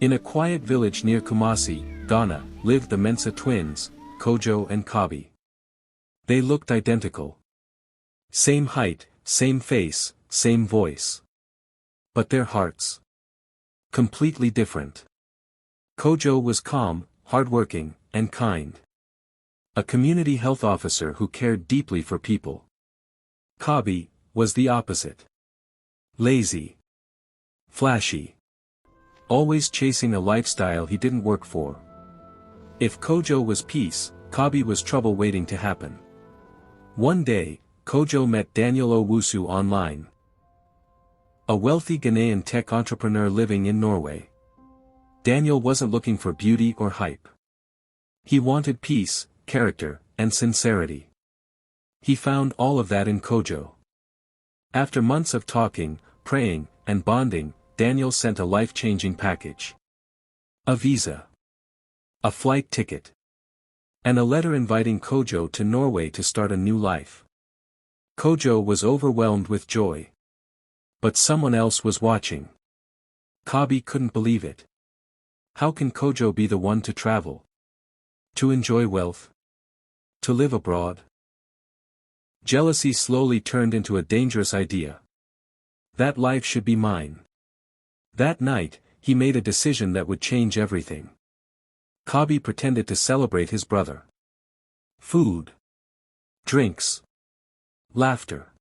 In a quiet village near Kumasi, Ghana, lived the Mensa twins, Kojo and Kabi. They looked identical. Same height, same face, same voice. But their hearts. Completely different. Kojo was calm, hardworking, and kind. A community health officer who cared deeply for people. Kabi was the opposite. Lazy. Flashy. Always chasing a lifestyle he didn't work for. If Kojo was peace, Kabi was trouble waiting to happen. One day, Kojo met Daniel Owusu online. A wealthy Ghanaian tech entrepreneur living in Norway. Daniel wasn't looking for beauty or hype. He wanted peace, character, and sincerity. He found all of that in Kojo. After months of talking, praying, and bonding, Daniel sent a life-changing package. A visa. A flight ticket. And a letter inviting Kojo to Norway to start a new life. Kojo was overwhelmed with joy. But someone else was watching. Kabi couldn't believe it. How can Kojo be the one to travel? To enjoy wealth? To live abroad? Jealousy slowly turned into a dangerous idea. That life should be mine. That night, he made a decision that would change everything. Kabi pretended to celebrate his brother. Food. Drinks. Laughter.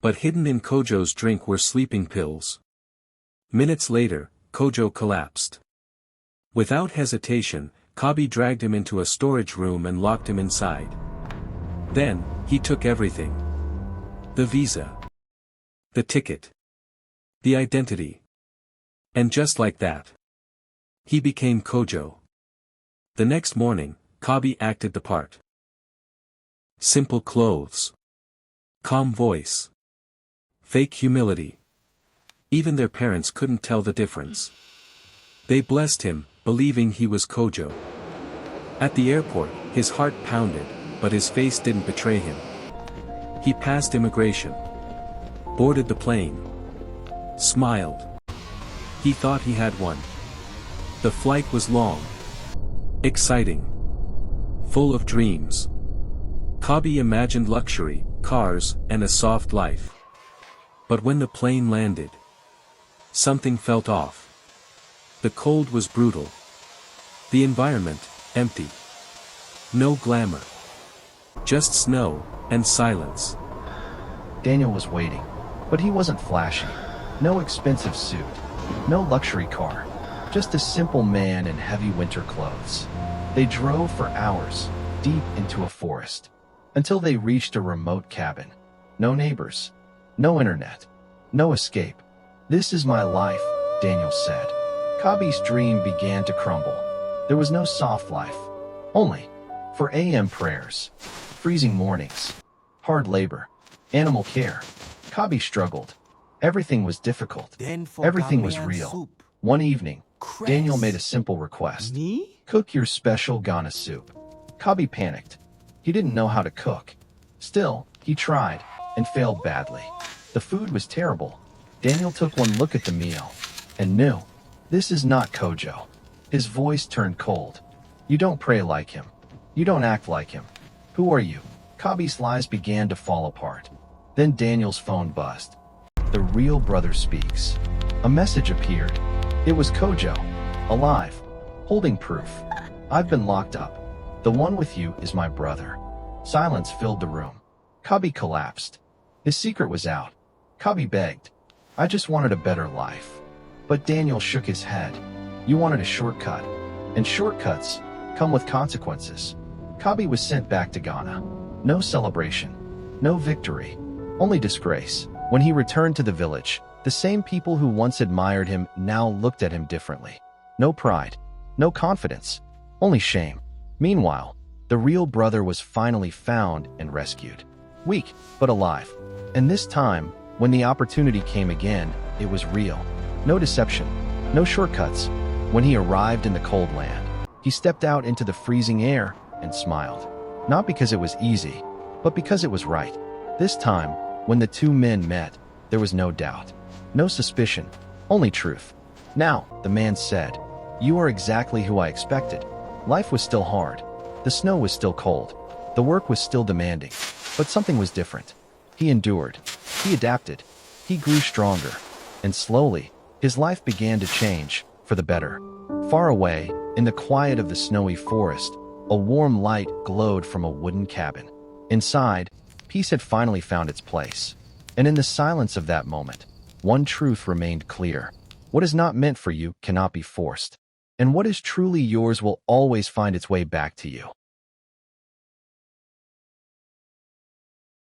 But hidden in Kojo's drink were sleeping pills. Minutes later, Kojo collapsed. Without hesitation, Kabi dragged him into a storage room and locked him inside. Then, he took everything. The visa. The ticket. The identity. And just like that, he became Kojo. The next morning, Kabi acted the part. Simple clothes. Calm voice. Fake humility. Even their parents couldn't tell the difference. They blessed him, believing he was Kojo. At the airport, his heart pounded, but his face didn't betray him. He passed immigration. Boarded the plane. Smiled. He thought he had won. The flight was long. Exciting. Full of dreams. Kabi imagined luxury, cars, and a soft life. But when the plane landed, something felt off. The cold was brutal. The environment, empty. No glamour. Just snow, and silence. Daniel was waiting, but he wasn't flashy. No expensive suit. No luxury car. Just a simple man in heavy winter clothes. They drove for hours, deep into a forest, until they reached a remote cabin. No neighbors. No internet. No escape. "This is my life," Daniel said. Kabi's dream began to crumble. There was no soft life. Only 4 a.m. prayers. Freezing mornings. Hard labor. Animal care. Kabi struggled. Everything was difficult. Everything was real. One evening, Daniel made a simple request. "Cook your special Ghana soup." Kabi panicked. He didn't know how to cook. Still, he tried, and failed badly. The food was terrible. Daniel took one look at the meal, and knew, this is not Kojo. His voice turned cold. "You don't pray like him. You don't act like him. Who are you?" Kabi's lies began to fall apart. Then Daniel's phone buzzed. The real brother speaks. A message appeared. It was Kojo, alive, holding proof. "I've been locked up. The one with you is my brother." Silence filled the room. Kabi collapsed. His secret was out. Kabi begged, "I just wanted a better life." But Daniel shook his head. "You wanted a shortcut. And shortcuts come with consequences." Kabi was sent back to Ghana. No celebration. No victory. Only disgrace. When he returned to the village, the same people who once admired him now looked at him differently. No pride. No confidence. Only shame. Meanwhile, the real brother was finally found and rescued. Weak, but alive. And this time, when the opportunity came again, it was real. No deception. No shortcuts. When he arrived in the cold land, he stepped out into the freezing air and smiled. Not because it was easy, but because it was right. This time, when the two men met, there was no doubt. No suspicion. Only truth. "Now," the man said, You are exactly who I expected. Life was still hard. The snow was still cold. The work was still demanding. But something was different. He endured. He adapted. He grew stronger. And slowly, his life began to change, for the better. Far away, in the quiet of the snowy forest, a warm light glowed from a wooden cabin. Inside, peace had finally found its place. And in the silence of that moment, one truth remained clear. What is not meant for you cannot be forced. And what is truly yours will always find its way back to you.